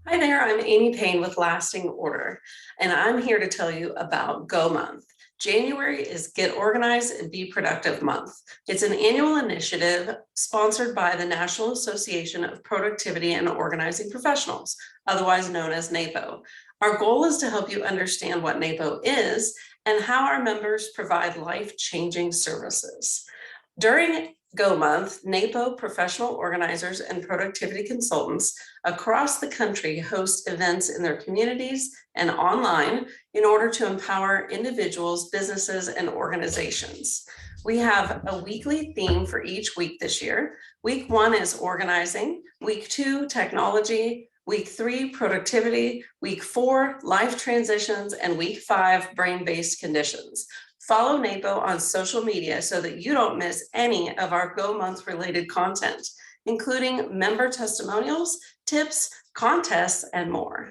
Hi there, I'm Amy Payne with Lasting Order, and I'm here to tell you about Go Month. January is Get Organized and Be Productive Month. It's an annual initiative sponsored by the National Association of Productivity and Organizing Professionals, otherwise known as NAPO. Our goal is to help you understand what NAPO is and how our members provide life-changing services. During Go Month, NAPO professional organizers and productivity consultants across the country host events in their communities and online in order to empower individuals, businesses, and organizations. We have a weekly theme for each week this year. Week 1 is organizing, week 2, technology, week 3, productivity, week 4, life transitions, and week 5, brain-based conditions. Follow NAPO on social media so that you don't miss any of our Go Month related content, including member testimonials, tips, contests, and more.